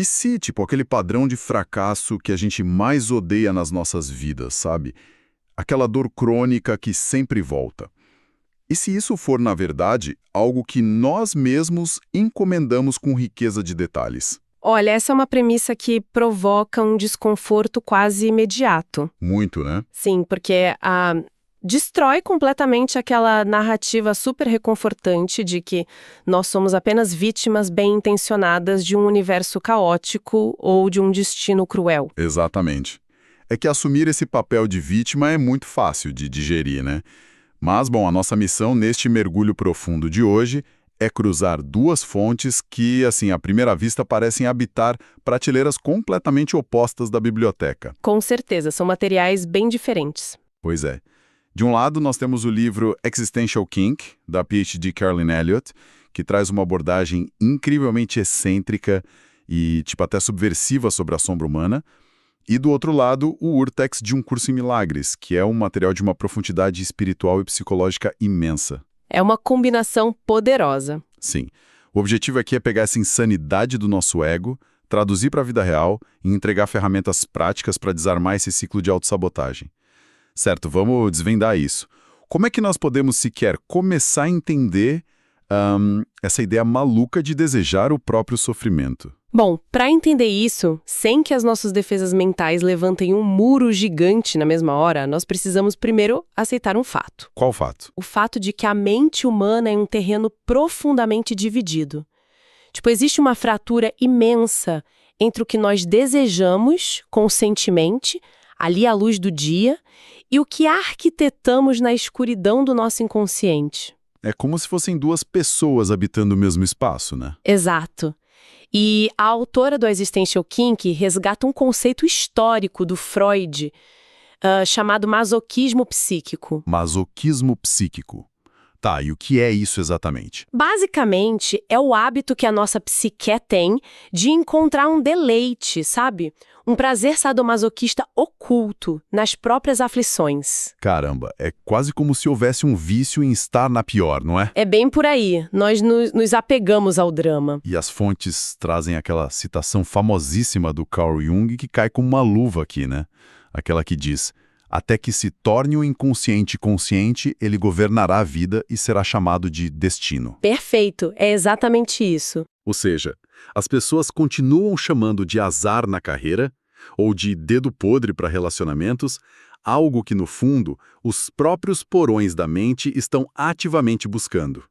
E se, tipo, aquele padrão de fracasso que a gente mais odeia nas nossas vidas, sabe? Aquela dor crônica que sempre volta. E se isso for, na verdade, algo que nós mesmos encomendamos com riqueza de detalhes? Olha, essa é uma premissa que provoca um desconforto quase imediato. Muito, né? Sim, porque destrói completamente aquela narrativa super reconfortante de que nós somos apenas vítimas bem-intencionadas de um universo caótico ou de um destino cruel. Exatamente. É que assumir esse papel de vítima é muito fácil de digerir, né? Mas, bom, a nossa missão neste mergulho profundo de hoje é cruzar duas fontes que, assim, à primeira vista parecem habitar prateleiras completamente opostas da biblioteca. Com certeza, são materiais bem diferentes. Pois é. De um lado, nós temos o livro Existential Kink, da PhD Carolyn Elliott, que traz uma abordagem incrivelmente excêntrica e, tipo, até subversiva sobre a sombra humana. E do outro lado, o Urtext de Um Curso em Milagres, que é um material de uma profundidade espiritual e psicológica imensa. É uma combinação poderosa. Sim. O objetivo aqui é pegar essa insanidade do nosso ego, traduzir para a vida real e entregar ferramentas práticas para desarmar esse ciclo de autossabotagem. Certo, vamos desvendar isso. Como é que nós podemos sequer começar a entender essa ideia maluca de desejar o próprio sofrimento? Bom, para entender isso, sem que as nossas defesas mentais levantem um muro gigante na mesma hora, nós precisamos primeiro aceitar um fato. Qual fato? O fato de que a mente humana é um terreno profundamente dividido. Tipo, existe uma fratura imensa entre o que nós desejamos conscientemente, ali à luz do dia, e o que arquitetamos na escuridão do nosso inconsciente. É como se fossem duas pessoas habitando o mesmo espaço, né? Exato. E a autora do Existential Kink resgata um conceito histórico do Freud, chamado masoquismo psíquico. Masoquismo psíquico. Tá, e o que é isso exatamente? Basicamente, é o hábito que a nossa psique tem de encontrar um deleite, sabe? Um prazer sadomasoquista oculto nas próprias aflições. Caramba, é quase como se houvesse um vício em estar na pior, não é? É bem por aí. Nós nos apegamos ao drama. E as fontes trazem aquela citação famosíssima do Carl Jung que cai como uma luva aqui, né? Aquela que diz: até que se torne o inconsciente consciente, ele governará a vida e será chamado de destino. Perfeito, é exatamente isso. Ou seja, as pessoas continuam chamando de azar na carreira ou de dedo podre para relacionamentos, algo que, no fundo, os próprios porões da mente estão ativamente buscando.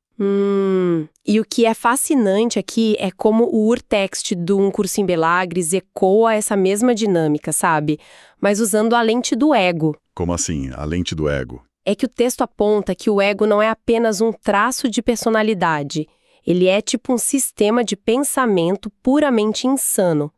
E o que é fascinante aqui é como o urtext do Um Curso em Milagres ecoa essa mesma dinâmica, sabe? Mas usando a lente do ego. Como assim, a lente do ego? É que o texto aponta que o ego não é apenas um traço de personalidade. Ele é tipo um sistema de pensamento puramente insano.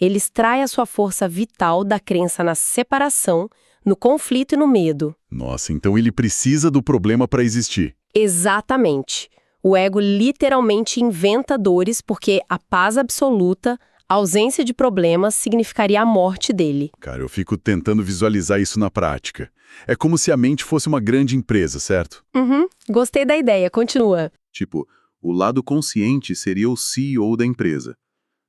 Ele extrai a sua força vital da crença na separação, no conflito e no medo. Nossa, então ele precisa do problema para existir. Exatamente. O ego literalmente inventa dores porque a paz absoluta, a ausência de problemas, significaria a morte dele. Cara, eu fico tentando visualizar isso na prática. É como se a mente fosse uma grande empresa, certo? Gostei da ideia, continua. Tipo, o lado consciente seria o CEO da empresa.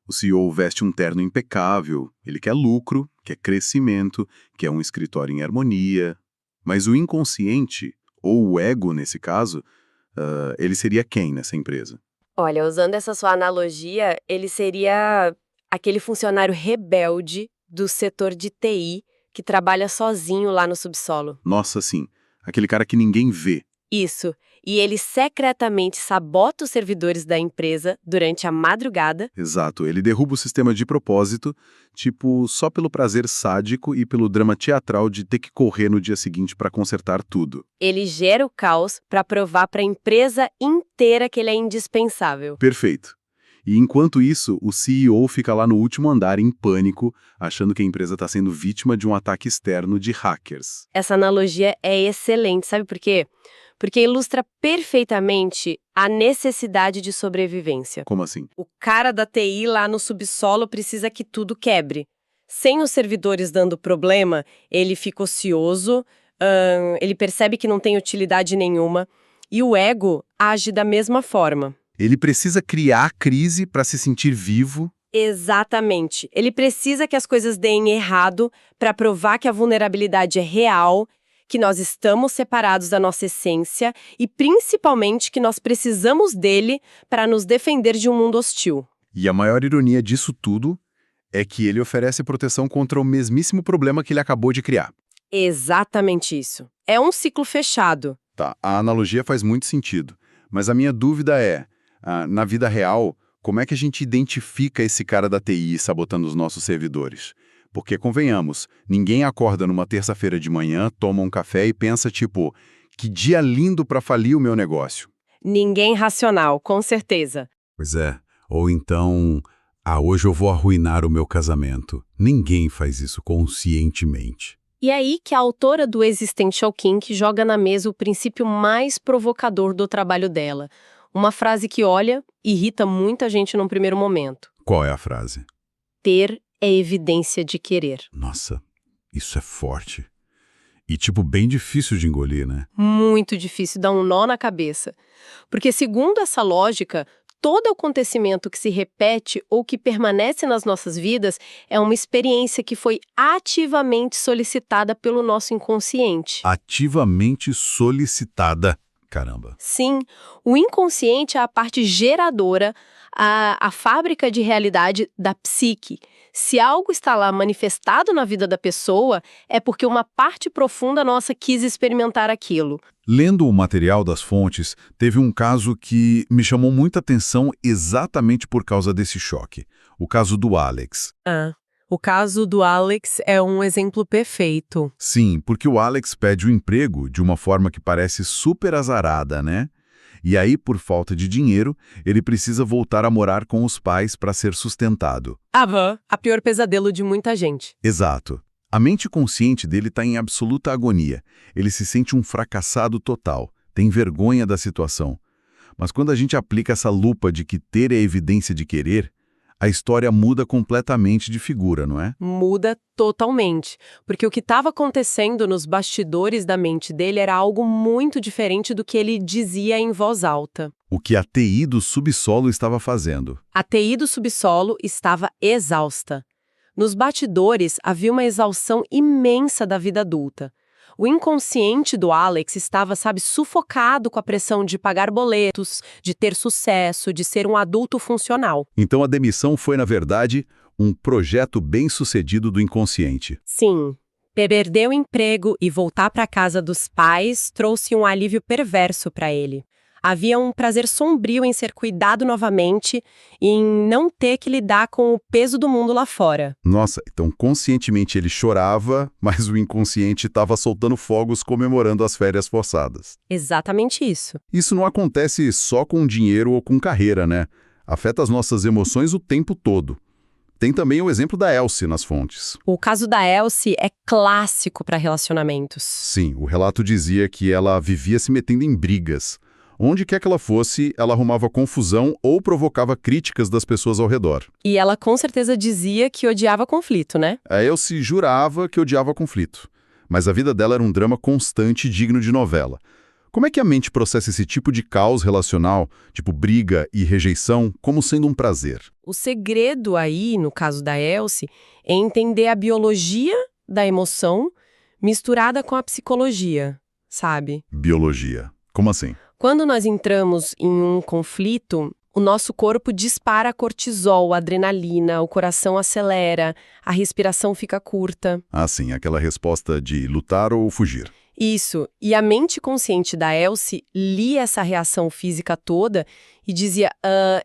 O CEO veste um terno impecável, ele quer lucro, quer crescimento, quer um escritório em harmonia. Mas o inconsciente, ou o ego nesse caso, ele seria quem nessa empresa? Olha, usando essa sua analogia, ele seria aquele funcionário rebelde do setor de TI que trabalha sozinho lá no subsolo. Nossa, sim, aquele cara que ninguém vê. Isso. E ele secretamente sabota os servidores da empresa durante a madrugada. Exato, ele derruba o sistema de propósito, tipo, só pelo prazer sádico e pelo drama teatral de ter que correr no dia seguinte para consertar tudo. Ele gera o caos para provar para a empresa inteira que ele é indispensável. Perfeito. E enquanto isso, o CEO fica lá no último andar em pânico, achando que a empresa está sendo vítima de um ataque externo de hackers. Essa analogia é excelente, sabe por quê? Porque ilustra perfeitamente a necessidade de sobrevivência. Como assim? O cara da TI lá no subsolo precisa que tudo quebre. Sem os servidores dando problema, ele fica ocioso, ele percebe que não tem utilidade nenhuma, e o ego age da mesma forma. Ele precisa criar a crise para se sentir vivo. Exatamente. Ele precisa que as coisas deem errado para provar que a vulnerabilidade é real, que nós estamos separados da nossa essência e, principalmente, que nós precisamos dele para nos defender de um mundo hostil. E a maior ironia disso tudo é que ele oferece proteção contra o mesmíssimo problema que ele acabou de criar. Exatamente isso. É um ciclo fechado. Tá, a analogia faz muito sentido, mas a minha dúvida é, na vida real, como é que a gente identifica esse cara da TI sabotando os nossos servidores? Porque, convenhamos, ninguém acorda numa terça-feira de manhã, toma um café e pensa tipo, que dia lindo para falir o meu negócio. Ninguém racional, com certeza. Pois é. Ou então, hoje eu vou arruinar o meu casamento. Ninguém faz isso conscientemente. E é aí que a autora do Existential Kink joga na mesa o princípio mais provocador do trabalho dela. Uma frase que, olha, irrita muita gente num primeiro momento. Qual é a frase? Ter é evidência de querer. Nossa, isso é forte. E, bem difícil de engolir, né? Muito difícil, dá um nó na cabeça. Porque, segundo essa lógica, todo acontecimento que se repete ou que permanece nas nossas vidas é uma experiência que foi ativamente solicitada pelo nosso inconsciente. Ativamente solicitada. Caramba. Sim, o inconsciente é a parte geradora, a fábrica de realidade da psique. Se algo está lá manifestado na vida da pessoa, é porque uma parte profunda nossa quis experimentar aquilo. Lendo o material das fontes, teve um caso que me chamou muita atenção exatamente por causa desse choque. O caso do Alex. O caso do Alex é um exemplo perfeito. Sim, porque o Alex pede o emprego de uma forma que parece super azarada, né? E aí, por falta de dinheiro, ele precisa voltar a morar com os pais para ser sustentado. A pior pesadelo de muita gente. Exato. A mente consciente dele está em absoluta agonia. Ele se sente um fracassado total, tem vergonha da situação. Mas quando a gente aplica essa lupa de que ter é evidência de querer, a história muda completamente de figura, não é? Muda totalmente, porque o que estava acontecendo nos bastidores da mente dele era algo muito diferente do que ele dizia em voz alta. O que a TI do subsolo estava fazendo. A TI do subsolo estava exausta. Nos bastidores havia uma exaustão imensa da vida adulta. O inconsciente do Alex estava, sufocado com a pressão de pagar boletos, de ter sucesso, de ser um adulto funcional. Então a demissão foi, na verdade, um projeto bem-sucedido do inconsciente. Sim. Perder o emprego e voltar para a casa dos pais trouxe um alívio perverso para ele. Havia um prazer sombrio em ser cuidado novamente e em não ter que lidar com o peso do mundo lá fora. Nossa, então conscientemente ele chorava, mas o inconsciente estava soltando fogos comemorando as férias forçadas. Exatamente isso. Isso não acontece só com dinheiro ou com carreira, né? Afeta as nossas emoções o tempo todo. Tem também o exemplo da Elsie nas fontes. O caso da Elsie é clássico para relacionamentos. Sim, o relato dizia que ela vivia se metendo em brigas. Onde quer que ela fosse, ela arrumava confusão ou provocava críticas das pessoas ao redor. E ela com certeza dizia que odiava conflito, né? A Elsie jurava que odiava conflito. Mas a vida dela era um drama constante digno de novela. Como é que a mente processa esse tipo de caos relacional, tipo briga e rejeição, como sendo um prazer? O segredo aí, no caso da Elsie, é entender a biologia da emoção misturada com a psicologia, sabe? Biologia. Como assim? Quando nós entramos em um conflito, o nosso corpo dispara cortisol, adrenalina, o coração acelera, a respiração fica curta. Ah, sim, aquela resposta de lutar ou fugir. Isso, e a mente consciente da Elsie lia essa reação física toda e dizia,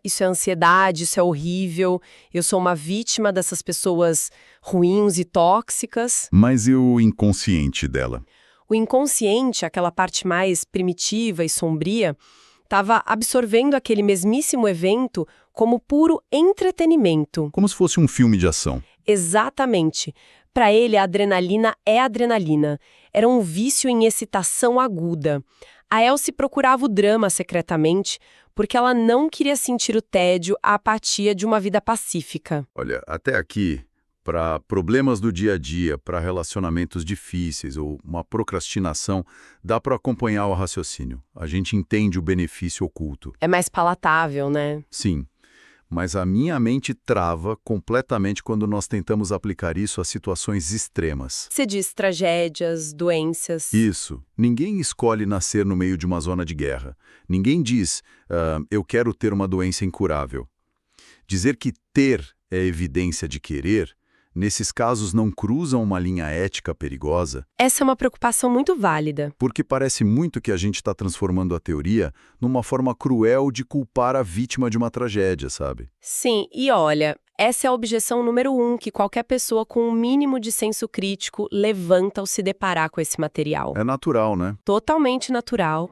isso é ansiedade, isso é horrível, eu sou uma vítima dessas pessoas ruins e tóxicas. Mas e o inconsciente dela? O inconsciente, aquela parte mais primitiva e sombria, estava absorvendo aquele mesmíssimo evento como puro entretenimento. Como se fosse um filme de ação. Exatamente. Para ele, a adrenalina é adrenalina. Era um vício em excitação aguda. A Elsie procurava o drama secretamente porque ela não queria sentir o tédio, a apatia de uma vida pacífica. Olha, até aqui, para problemas do dia a dia, para relacionamentos difíceis ou uma procrastinação, dá para acompanhar o raciocínio. A gente entende o benefício oculto. É mais palatável, né? Sim. mas a minha mente trava completamente quando nós tentamos aplicar isso a situações extremas. Você diz tragédias, doenças. Isso. Ninguém escolhe nascer no meio de uma zona de guerra. Ninguém diz, eu quero ter uma doença incurável. Dizer que ter é evidência de querer, nesses casos não cruzam uma linha ética perigosa, Essa é uma preocupação muito válida. porque parece muito que a gente está transformando a teoria numa forma cruel de culpar a vítima de uma tragédia, sabe? Sim, e olha, essa é a objeção número 1 que qualquer pessoa com um mínimo de senso crítico levanta ao se deparar com esse material. É natural, né? Totalmente natural.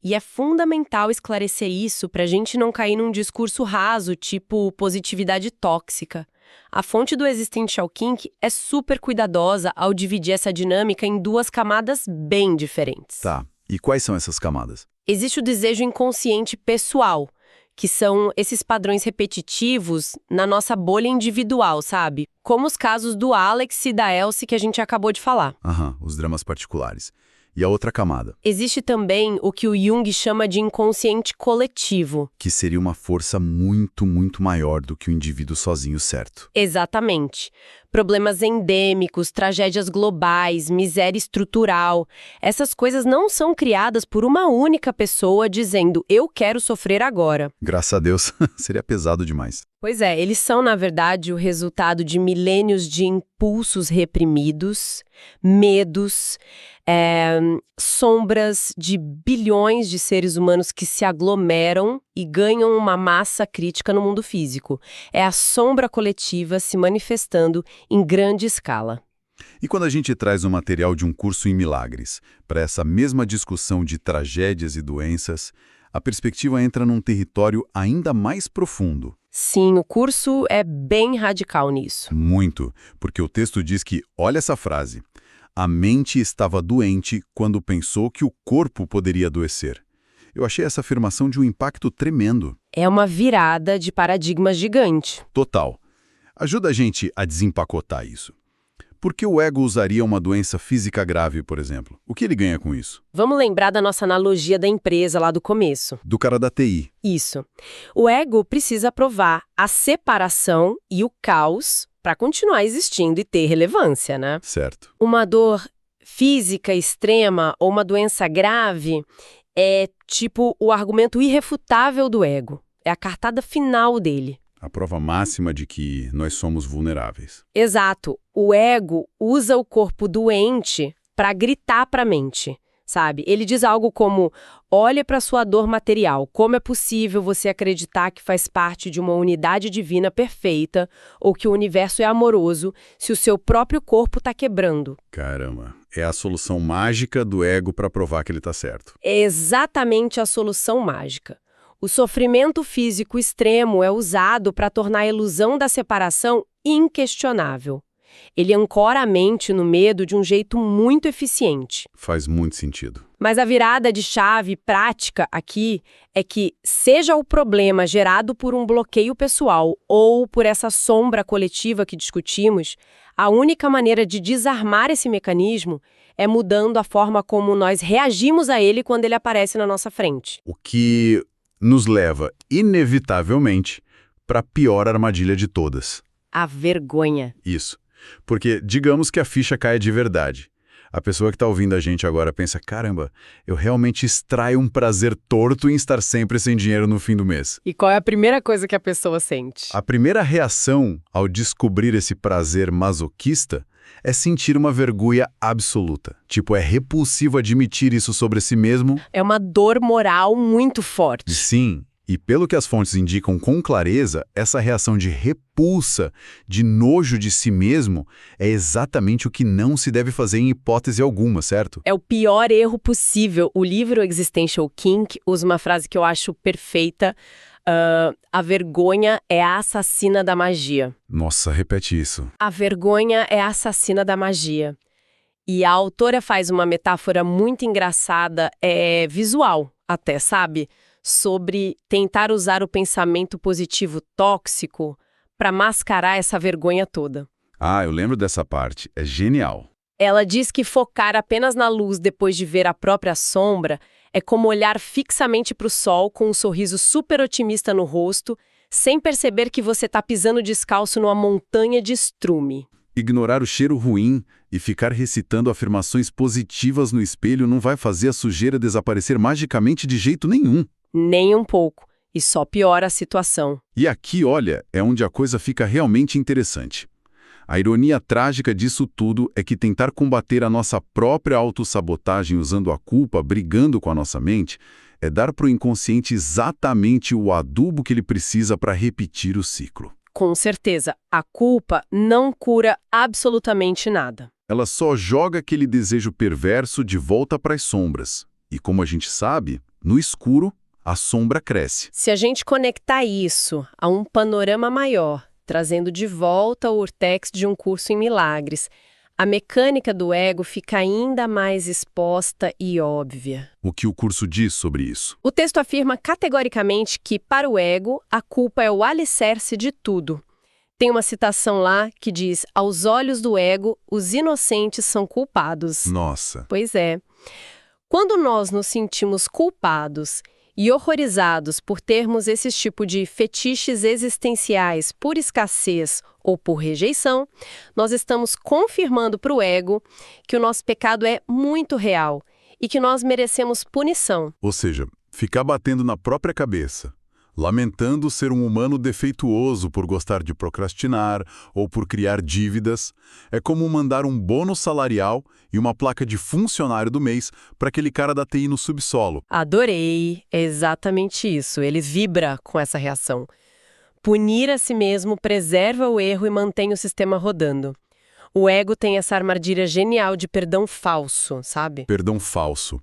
E é fundamental esclarecer isso para a gente não cair num discurso raso, tipo positividade tóxica. A fonte do Existential Kink é super cuidadosa ao dividir essa dinâmica em 2 camadas bem diferentes. Tá. E quais são essas camadas? Existe o desejo inconsciente pessoal, que são esses padrões repetitivos na nossa bolha individual, sabe? Como os casos do Alex e da Elsie que a gente acabou de falar. Aham, os dramas particulares. E a outra camada, Existe também o que o Jung chama de inconsciente coletivo. que seria uma força muito, muito maior do que o indivíduo sozinho, certo? Exatamente. Problemas endêmicos, tragédias globais, miséria estrutural. Essas coisas não são criadas por uma única pessoa dizendo eu quero sofrer agora. Graças a Deus, seria pesado demais. Pois é, eles são, na verdade, o resultado de milênios de impulsos reprimidos, medos, sombras de bilhões de seres humanos que se aglomeram e ganham uma massa crítica no mundo físico. É a sombra coletiva se manifestando em grande escala. E quando a gente traz o material de um curso em milagres para essa mesma discussão de tragédias e doenças, a perspectiva entra num território ainda mais profundo. Sim, o curso é bem radical nisso. Muito, porque o texto diz que, olha essa frase, a mente estava doente quando pensou que o corpo poderia adoecer. Eu achei essa afirmação de um impacto tremendo. É uma virada de paradigma gigante. Total. Ajuda a gente a desempacotar isso. Por que o ego usaria uma doença física grave, por exemplo? O que ele ganha com isso? Vamos lembrar da nossa analogia da empresa lá do começo. Do cara da TI. Isso. O ego precisa provar a separação e o caos para continuar existindo e ter relevância, né? Certo. Uma dor física extrema ou uma doença grave é tipo o argumento irrefutável do ego. É a cartada final dele. A prova máxima de que nós somos vulneráveis. Exato. O ego usa o corpo doente para gritar para a mente, sabe? Ele diz algo como: olha para sua dor material, como é possível você acreditar que faz parte de uma unidade divina perfeita ou que o universo é amoroso se o seu próprio corpo está quebrando? Caramba, é a solução mágica do ego para provar que ele está certo. É exatamente a solução mágica. O sofrimento físico extremo é usado para tornar a ilusão da separação inquestionável. Ele ancora a mente no medo de um jeito muito eficiente. Faz muito sentido. Mas a virada de chave prática aqui é que, seja o problema gerado por um bloqueio pessoal ou por essa sombra coletiva que discutimos, a única maneira de desarmar esse mecanismo é mudando a forma como nós reagimos a ele quando ele aparece na nossa frente. O que nos leva, inevitavelmente, para a pior armadilha de todas. A vergonha. Isso. Porque digamos que a ficha caia de verdade. A pessoa que está ouvindo a gente agora pensa, caramba, eu realmente extraio um prazer torto em estar sempre sem dinheiro no fim do mês. E qual é a primeira coisa que a pessoa sente? A primeira reação ao descobrir esse prazer masoquista é sentir uma vergonha absoluta. Tipo, é repulsivo admitir isso sobre si mesmo. É uma dor moral muito forte. Sim. E pelo que as fontes indicam com clareza, essa reação de repulsa, de nojo de si mesmo, é exatamente o que não se deve fazer em hipótese alguma, certo? É o pior erro possível. O livro Existential Kink usa uma frase que eu acho perfeita. A vergonha é a assassina da magia. Nossa, repete isso. A vergonha é a assassina da magia. E a autora faz uma metáfora muito engraçada, visual até, sabe? Sobre tentar usar o pensamento positivo tóxico para mascarar essa vergonha toda. Ah, eu lembro dessa parte. É genial. Ela diz que focar apenas na luz depois de ver a própria sombra é como olhar fixamente para o sol com um sorriso super otimista no rosto, sem perceber que você está pisando descalço numa montanha de estrume. Ignorar o cheiro ruim e ficar recitando afirmações positivas no espelho não vai fazer a sujeira desaparecer magicamente de jeito nenhum. Nem um pouco. E só piora a situação. E aqui, olha, é onde a coisa fica realmente interessante. A ironia trágica disso tudo é que tentar combater a nossa própria autossabotagem usando a culpa, brigando com a nossa mente, é dar para o inconsciente exatamente o adubo que ele precisa para repetir o ciclo. Com certeza, a culpa não cura absolutamente nada. Ela só joga aquele desejo perverso de volta para as sombras. E como a gente sabe, no escuro, a sombra cresce. Se a gente conectar isso a um panorama maior, trazendo de volta o urtex de um curso em milagres, a mecânica do ego fica ainda mais exposta e óbvia. O que o curso diz sobre isso? O texto afirma categoricamente que, para o ego, a culpa é o alicerce de tudo. Tem uma citação lá que diz: aos olhos do ego, os inocentes são culpados. Nossa! Pois é. Quando nós nos sentimos culpados e horrorizados por termos esse tipo de fetiches existenciais por escassez ou por rejeição, nós estamos confirmando para o ego que o nosso pecado é muito real e que nós merecemos punição. Ou seja, ficar batendo na própria cabeça, lamentando ser um humano defeituoso por gostar de procrastinar ou por criar dívidas, é como mandar um bônus salarial e uma placa de funcionário do mês para aquele cara da TI no subsolo. Adorei, é exatamente isso, ele vibra com essa reação. Punir a si mesmo preserva o erro e mantém o sistema rodando. O ego tem essa armadilha genial de perdão falso, sabe? Perdão falso.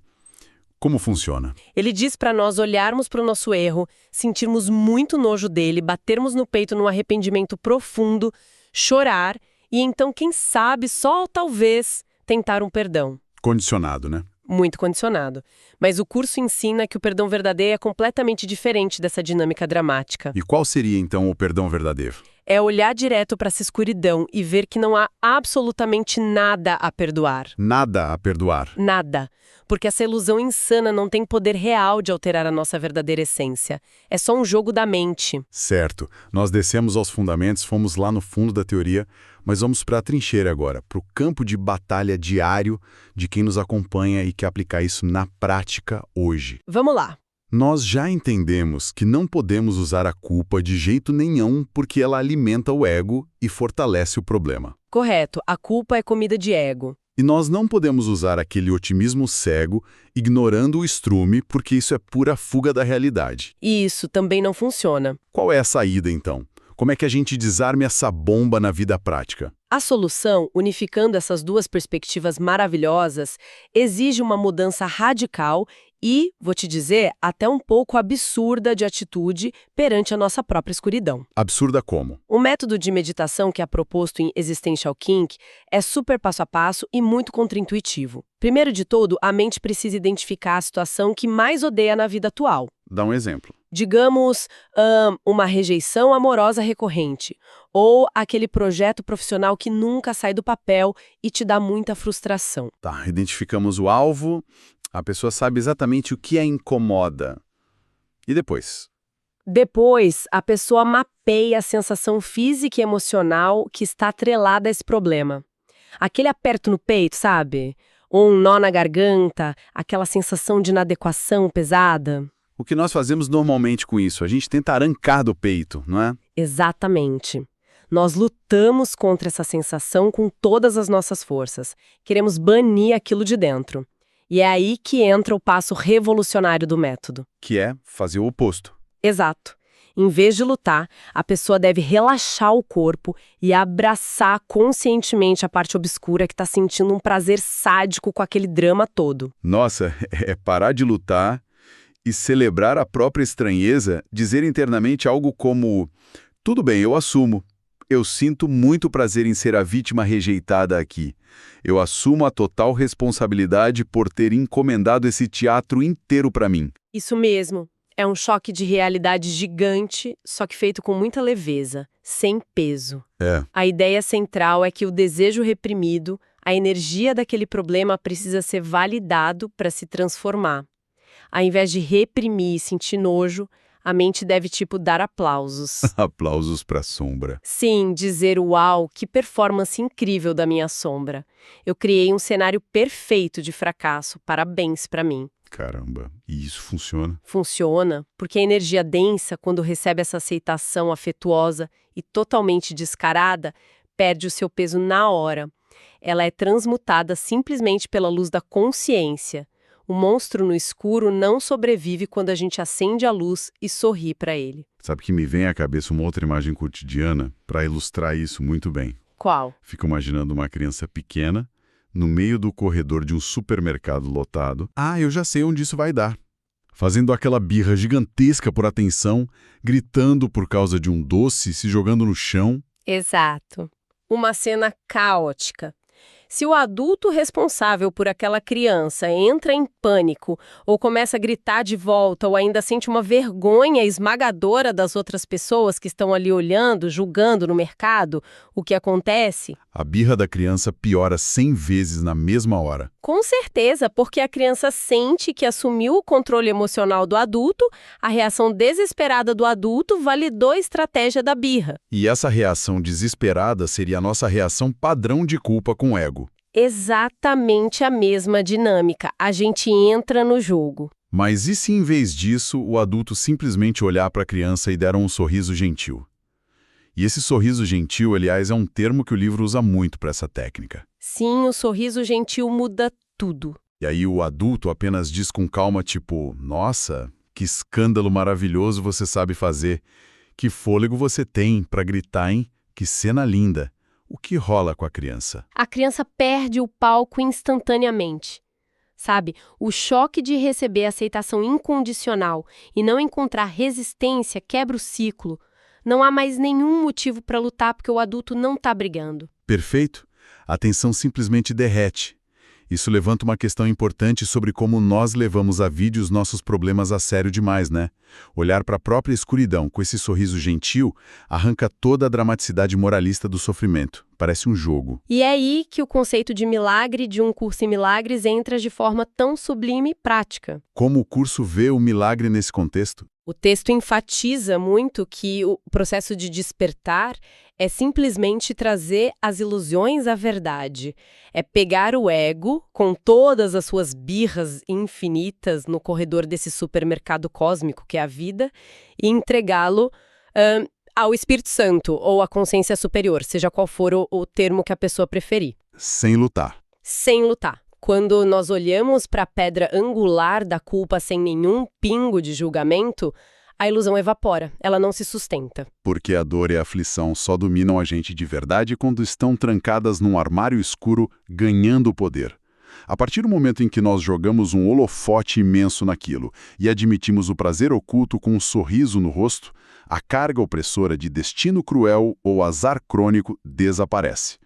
Como funciona? Ele diz para nós olharmos para o nosso erro, sentirmos muito nojo dele, batermos no peito num arrependimento profundo, chorar e então, quem sabe, só talvez, tentar um perdão. Condicionado, né? Muito condicionado. Mas o curso ensina que o perdão verdadeiro é completamente diferente dessa dinâmica dramática. E qual seria, então, o perdão verdadeiro? É olhar direto para essa escuridão e ver que não há absolutamente nada a perdoar. Nada a perdoar. Nada. Porque essa ilusão insana não tem poder real de alterar a nossa verdadeira essência. É só um jogo da mente. Certo. Nós descemos aos fundamentos, fomos lá no fundo da teoria, mas vamos para a trincheira agora, para o campo de batalha diário de quem nos acompanha e quer aplicar isso na prática hoje. Vamos lá. Nós já entendemos que não podemos usar a culpa de jeito nenhum porque ela alimenta o ego e fortalece o problema. Correto. A culpa é comida de ego. E nós não podemos usar aquele otimismo cego, ignorando o estrume, porque isso é pura fuga da realidade. E isso também não funciona. Qual é a saída, então? Como é que a gente desarme essa bomba na vida prática? A solução, unificando essas duas perspectivas maravilhosas, exige uma mudança radical e, vou te dizer, até um pouco absurda de atitude perante a nossa própria escuridão. Absurda como? O método de meditação que é proposto em Existential Kink é super passo a passo e muito contraintuitivo. Primeiro de tudo, a mente precisa identificar a situação que mais odeia na vida atual. Dá um exemplo. Digamos, uma rejeição amorosa recorrente, ou aquele projeto profissional que nunca sai do papel e te dá muita frustração. Tá, identificamos o alvo, a pessoa sabe exatamente o que a incomoda. E depois? Depois, a pessoa mapeia a sensação física e emocional que está atrelada a esse problema. Aquele aperto no peito, sabe? Ou um nó na garganta, aquela sensação de inadequação pesada. O que nós fazemos normalmente com isso? A gente tenta arrancar do peito, não é? Exatamente. Nós lutamos contra essa sensação com todas as nossas forças. Queremos banir aquilo de dentro. E é aí que entra o passo revolucionário do método. Que é fazer o oposto. Exato. Em vez de lutar, a pessoa deve relaxar o corpo e abraçar conscientemente a parte obscura que está sentindo um prazer sádico com aquele drama todo. Nossa, é parar de lutar e celebrar a própria estranheza, dizer internamente algo como: tudo bem, eu assumo. Eu sinto muito prazer em ser a vítima rejeitada aqui. Eu assumo a total responsabilidade por ter encomendado esse teatro inteiro para mim. Isso mesmo. É um choque de realidade gigante, só que feito com muita leveza, sem peso. É. A ideia central é que o desejo reprimido, a energia daquele problema precisa ser validado para se transformar. Ao invés de reprimir e sentir nojo, a mente deve, tipo, dar aplausos. Aplausos pra sombra. Sim, dizer uau, que performance incrível da minha sombra. Eu criei um cenário perfeito de fracasso, parabéns pra mim. Caramba, e isso funciona? Funciona, porque a energia densa, quando recebe essa aceitação afetuosa e totalmente descarada, perde o seu peso na hora. Ela é transmutada simplesmente pela luz da consciência. O monstro no escuro não sobrevive quando a gente acende a luz e sorri para ele. Sabe que me vem à cabeça uma outra imagem cotidiana para ilustrar isso muito bem. Qual? Fico imaginando uma criança pequena no meio do corredor de um supermercado lotado. Ah, eu já sei onde isso vai dar. Fazendo aquela birra gigantesca por atenção, gritando por causa de um doce, se jogando no chão. Exato. Uma cena caótica. Se o adulto responsável por aquela criança entra em pânico ou começa a gritar de volta ou ainda sente uma vergonha esmagadora das outras pessoas que estão ali olhando, julgando no mercado, o que acontece? A birra da criança piora 100 vezes na mesma hora. Com certeza, porque a criança sente que assumiu o controle emocional do adulto, a reação desesperada do adulto validou a estratégia da birra. E essa reação desesperada seria a nossa reação padrão de culpa com o ego. Exatamente a mesma dinâmica. A gente entra no jogo. Mas e se em vez disso o adulto simplesmente olhar para a criança e der um sorriso gentil? E esse sorriso gentil, aliás, é um termo que o livro usa muito para essa técnica. Sim, o sorriso gentil muda tudo. E aí o adulto apenas diz com calma, tipo, nossa, que escândalo maravilhoso você sabe fazer. Que fôlego você tem para gritar, hein? Que cena linda. O que rola com a criança? A criança perde o palco instantaneamente. Sabe, o choque de receber aceitação incondicional e não encontrar resistência quebra o ciclo. Não há mais nenhum motivo para lutar porque o adulto não está brigando. Perfeito. A tensão simplesmente derrete. Isso levanta uma questão importante sobre como nós levamos a vida e os nossos problemas a sério demais, né? Olhar para a própria escuridão com esse sorriso gentil arranca toda a dramaticidade moralista do sofrimento. Parece um jogo. E é aí que o conceito de milagre de um curso em milagres entra de forma tão sublime e prática. Como o curso vê o milagre nesse contexto? O texto enfatiza muito que o processo de despertar é simplesmente trazer as ilusões à verdade. É pegar o ego, com todas as suas birras infinitas no corredor desse supermercado cósmico que é a vida, e entregá-lo ao Espírito Santo ou à consciência superior, seja qual for o termo que a pessoa preferir. Sem lutar. Sem lutar. Quando nós olhamos para a pedra angular da culpa sem nenhum pingo de julgamento, a ilusão evapora, ela não se sustenta. Porque a dor e a aflição só dominam a gente de verdade quando estão trancadas num armário escuro, ganhando poder. A partir do momento em que nós jogamos um holofote imenso naquilo e admitimos o prazer oculto com um sorriso no rosto, a carga opressora de destino cruel ou azar crônico desaparece.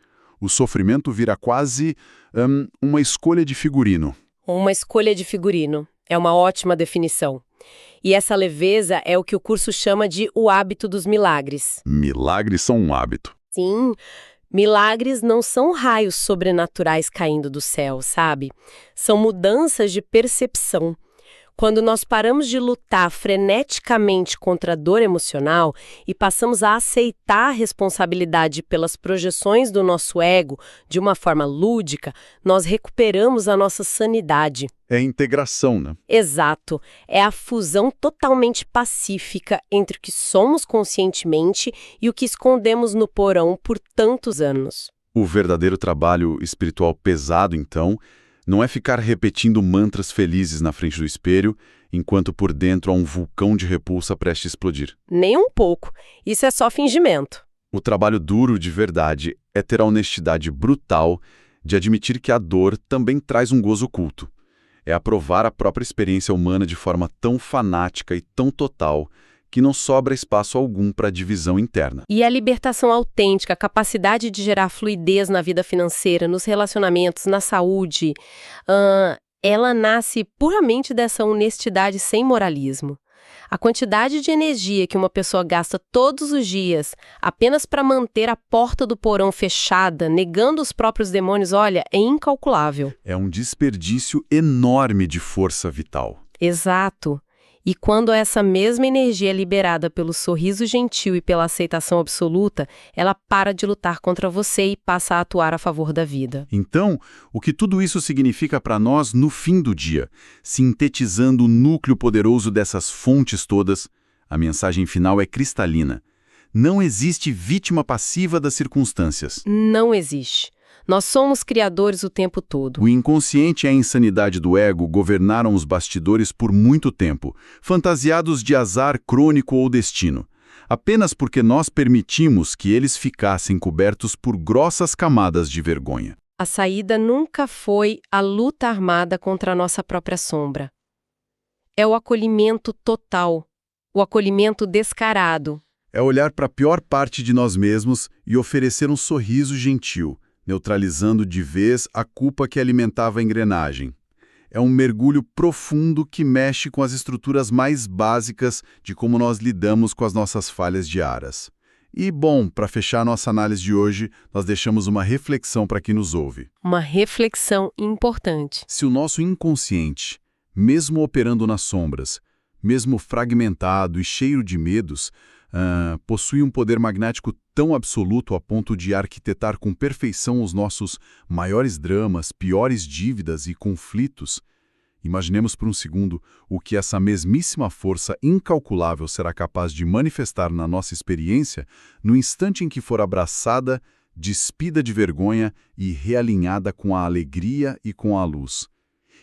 O sofrimento vira quase uma escolha de figurino. Uma escolha de figurino. É uma ótima definição. E essa leveza é o que o curso chama de o hábito dos milagres. Milagres são um hábito. Sim, milagres não são raios sobrenaturais caindo do céu, sabe? São mudanças de percepção. Quando nós paramos de lutar freneticamente contra a dor emocional e passamos a aceitar a responsabilidade pelas projeções do nosso ego de uma forma lúdica, nós recuperamos a nossa sanidade. É integração, né? Exato. É a fusão totalmente pacífica entre o que somos conscientemente e o que escondemos no porão por tantos anos. O verdadeiro trabalho espiritual pesado, então, não é ficar repetindo mantras felizes na frente do espelho, enquanto por dentro há um vulcão de repulsa prestes a explodir. Nem um pouco. Isso é só fingimento. O trabalho duro de verdade é ter a honestidade brutal de admitir que a dor também traz um gozo oculto. É aprovar a própria experiência humana de forma tão fanática e tão total que não sobra espaço algum para divisão interna. E a libertação autêntica, a capacidade de gerar fluidez na vida financeira, nos relacionamentos, na saúde, ela nasce puramente dessa honestidade sem moralismo. A quantidade de energia que uma pessoa gasta todos os dias apenas para manter a porta do porão fechada, negando os próprios demônios, olha, é incalculável. É um desperdício enorme de força vital. Exato. E quando essa mesma energia é liberada pelo sorriso gentil e pela aceitação absoluta, ela para de lutar contra você e passa a atuar a favor da vida. Então, o que tudo isso significa para nós no fim do dia? Sintetizando o núcleo poderoso dessas fontes todas, a mensagem final é cristalina. Não existe vítima passiva das circunstâncias. Não existe. Nós somos criadores o tempo todo. O inconsciente e a insanidade do ego governaram os bastidores por muito tempo, fantasiados de azar crônico ou destino, apenas porque nós permitimos que eles ficassem cobertos por grossas camadas de vergonha. A saída nunca foi a luta armada contra a nossa própria sombra. É o acolhimento total, o acolhimento descarado. É olhar para a pior parte de nós mesmos e oferecer um sorriso gentil, neutralizando de vez a culpa que alimentava a engrenagem. É um mergulho profundo que mexe com as estruturas mais básicas de como nós lidamos com as nossas falhas diárias. E, bom, para fechar a nossa análise de hoje, nós deixamos uma reflexão para quem nos ouve. Uma reflexão importante. Se o nosso inconsciente, mesmo operando nas sombras, mesmo fragmentado e cheio de medos, possui um poder magnético tão absoluto a ponto de arquitetar com perfeição os nossos maiores dramas, piores dívidas e conflitos, imaginemos por um segundo o que essa mesmíssima força incalculável será capaz de manifestar na nossa experiência no instante em que for abraçada, despida de vergonha e realinhada com a alegria e com a luz.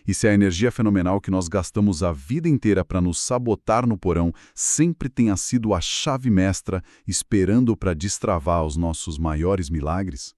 E se a energia fenomenal que nós gastamos a vida inteira para nos sabotar no porão sempre tenha sido a chave mestra esperando para destravar os nossos maiores milagres?